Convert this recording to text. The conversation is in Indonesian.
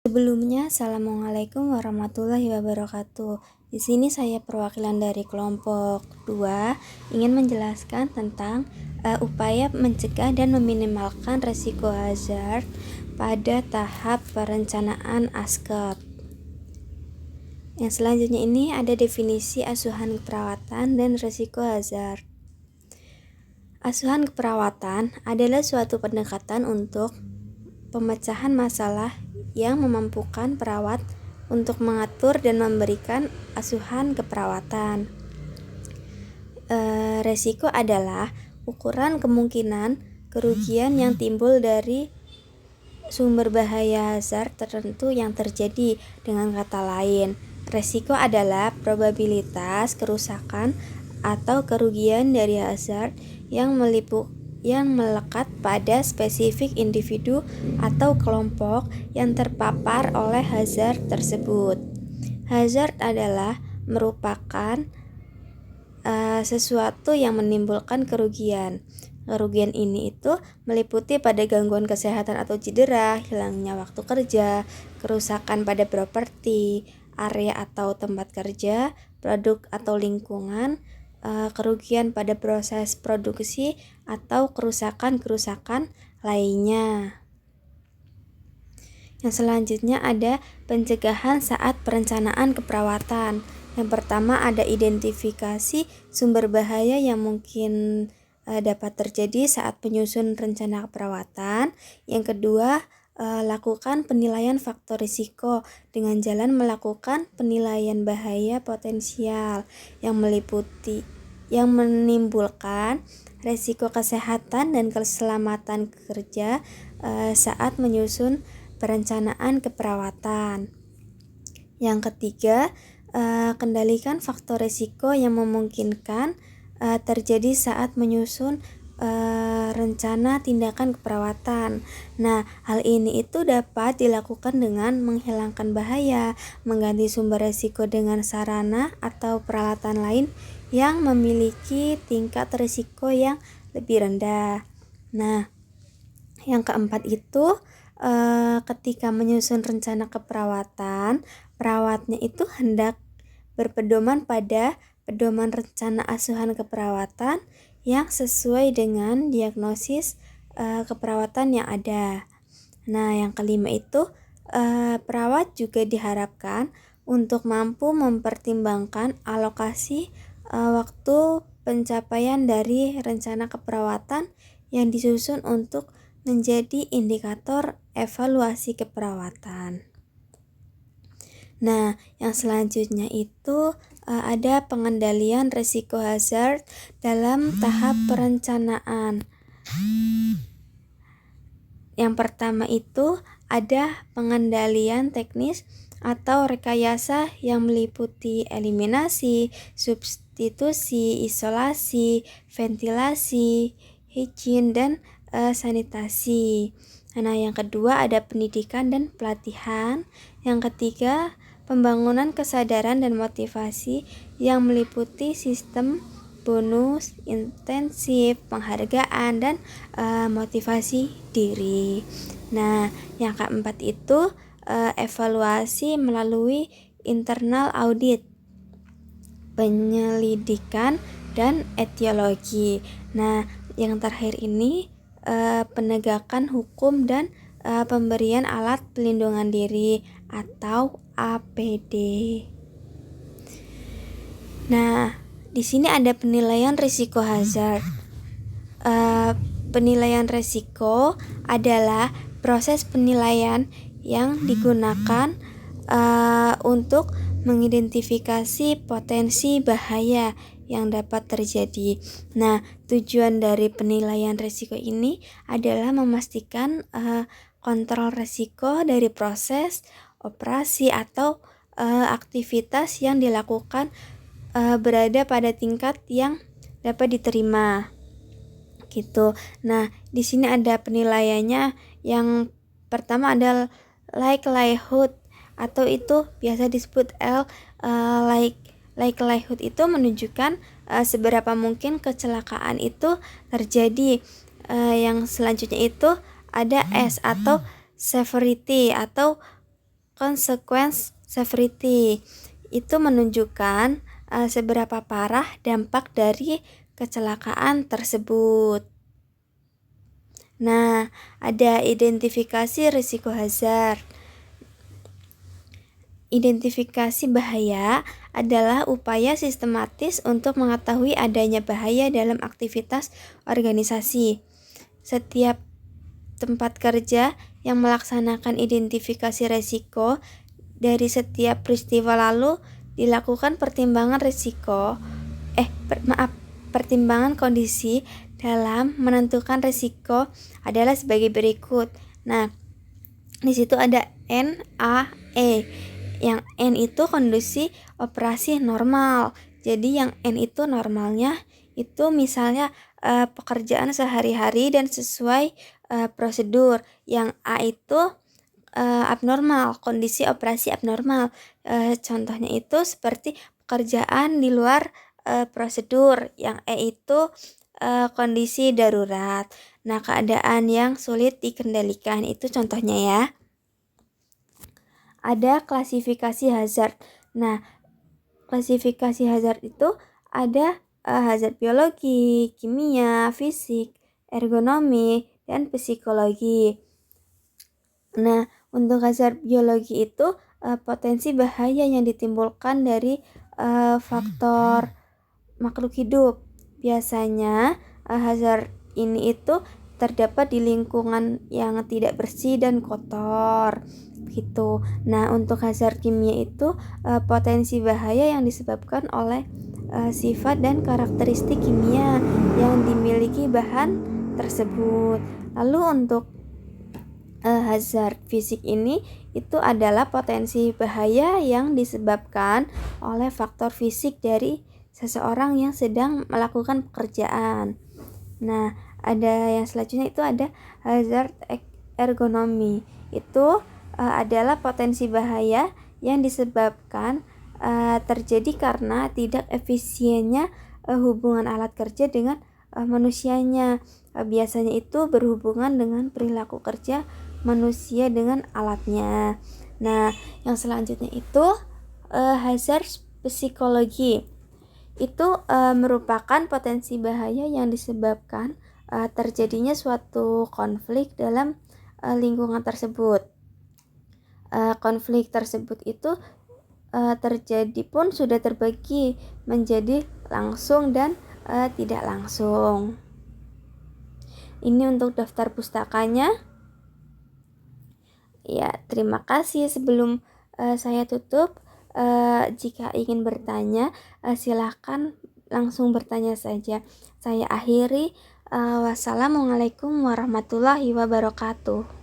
Sebelumnya, Assalamualaikum warahmatullahi wabarakatuh. Di sini saya perwakilan dari kelompok 2 ingin menjelaskan tentang upaya mencegah dan meminimalkan risiko hazard pada tahap perencanaan ASKEP. Yang selanjutnya ini ada definisi asuhan keperawatan dan risiko hazard. Asuhan keperawatan adalah suatu pendekatan untuk pemecahan masalah yang memampukan perawat untuk mengatur dan memberikan asuhan keperawatan. Resiko adalah ukuran kemungkinan kerugian yang timbul dari sumber bahaya hazard tertentu yang terjadi. Dengan kata lain, resiko adalah probabilitas kerusakan atau kerugian dari hazard yang melekat pada spesifik individu atau kelompok yang terpapar oleh hazard tersebut. Hazard adalah merupakan sesuatu yang menimbulkan kerugian. Kerugian ini meliputi pada gangguan kesehatan atau cedera, hilangnya waktu kerja, kerusakan pada properti, area atau tempat kerja, produk atau lingkungan, kerugian pada proses produksi, atau kerusakan-kerusakan lainnya. Yang selanjutnya ada pencegahan saat perencanaan keperawatan. Yang pertama ada identifikasi sumber bahaya yang mungkin dapat terjadi saat penyusun rencana keperawatan. Yang kedua, lakukan penilaian faktor risiko dengan jalan melakukan penilaian bahaya potensial yang menimbulkan risiko kesehatan dan keselamatan kerja saat menyusun perencanaan keperawatan. Yang ketiga, kendalikan faktor risiko yang memungkinkan terjadi saat menyusun rencana tindakan keperawatan. Nah, hal ini dapat dilakukan dengan menghilangkan bahaya, mengganti sumber risiko dengan sarana atau peralatan lain yang memiliki tingkat risiko yang lebih rendah. Nah, yang keempat ketika menyusun rencana keperawatan, perawatnya hendak berpedoman pada pedoman rencana asuhan keperawatan yang sesuai dengan diagnosis keperawatan yang ada. Nah, yang kelima perawat juga diharapkan untuk mampu mempertimbangkan alokasi waktu pencapaian dari rencana keperawatan yang disusun untuk menjadi indikator evaluasi keperawatan. Nah, yang selanjutnya ada pengendalian risiko hazard dalam tahap perencanaan. Yang pertama ada pengendalian teknis atau rekayasa yang meliputi eliminasi, substitusi, isolasi, ventilasi, hygiene, dan sanitasi. Nah, yang kedua ada pendidikan dan pelatihan. Yang ketiga, pembangunan kesadaran dan motivasi yang meliputi sistem bonus, intensif, penghargaan, dan motivasi diri. Nah, yang keempat evaluasi melalui internal audit, penyelidikan, dan etiologi. Nah, yang terakhir penegakan hukum dan pemberian alat pelindungan diri atau APD. Nah, di sini ada penilaian risiko hazard. Penilaian risiko adalah proses penilaian yang digunakan untuk mengidentifikasi potensi bahaya yang dapat terjadi. Nah, tujuan dari penilaian risiko ini adalah memastikan kontrol risiko dari proses, operasi, atau aktivitas yang dilakukan berada pada tingkat yang dapat diterima. Gitu. Nah, di sini ada penilaiannya. Yang pertama adalah likelihood, atau biasa disebut L. Likelihood menunjukkan seberapa mungkin kecelakaan terjadi. Yang selanjutnya ada S atau severity, atau consequence severity. Itu menunjukkan seberapa parah dampak dari kecelakaan tersebut. Nah, ada identifikasi risiko hazard. Identifikasi bahaya adalah upaya sistematis untuk mengetahui adanya bahaya dalam aktivitas organisasi. Setiap tempat kerja yang melaksanakan identifikasi risiko dari setiap peristiwa lalu dilakukan pertimbangan pertimbangan kondisi dalam menentukan risiko adalah sebagai berikut. Nah, di situ ada NAE. Yang N itu kondisi operasi normal. Jadi yang N itu normalnya itu misalnya pekerjaan sehari-hari dan sesuai prosedur. Yang A itu abnormal, kondisi operasi abnormal. Contohnya itu seperti pekerjaan di luar prosedur. Yang E itu kondisi darurat. Nah, keadaan yang sulit dikendalikan itu contohnya ya. Ada klasifikasi hazard. Nah, klasifikasi hazard itu ada hazard biologi, kimia, fisik, ergonomi, dan psikologi. Nah, untuk hazard biologi itu potensi bahaya yang ditimbulkan dari faktor makhluk hidup. Biasanya hazard ini itu terdapat di lingkungan yang tidak bersih dan kotor gitu. Nah, untuk hazard kimia itu potensi bahaya yang disebabkan oleh sifat dan karakteristik kimia yang dimiliki bahan tersebut. Lalu untuk hazard fisik ini itu adalah potensi bahaya yang disebabkan oleh faktor fisik dari seseorang yang sedang melakukan pekerjaan. Nah, ada yang selanjutnya itu ada hazard ergonomi. Itu adalah potensi bahaya yang disebabkan terjadi karena tidak efisiennya hubungan alat kerja dengan manusianya. Biasanya itu berhubungan dengan perilaku kerja manusia dengan alatnya. Nah, yang selanjutnya itu hazard psikologi. Itu merupakan potensi bahaya yang disebabkan terjadinya suatu konflik dalam lingkungan tersebut. Konflik tersebut itu terjadi pun sudah terbagi menjadi langsung dan tidak langsung. Ini untuk daftar pustakanya. Ya, terima kasih. Sebelum saya tutup, jika ingin bertanya, silahkan langsung bertanya saja. Saya akhiri. Wassalamualaikum warahmatullahi wabarakatuh.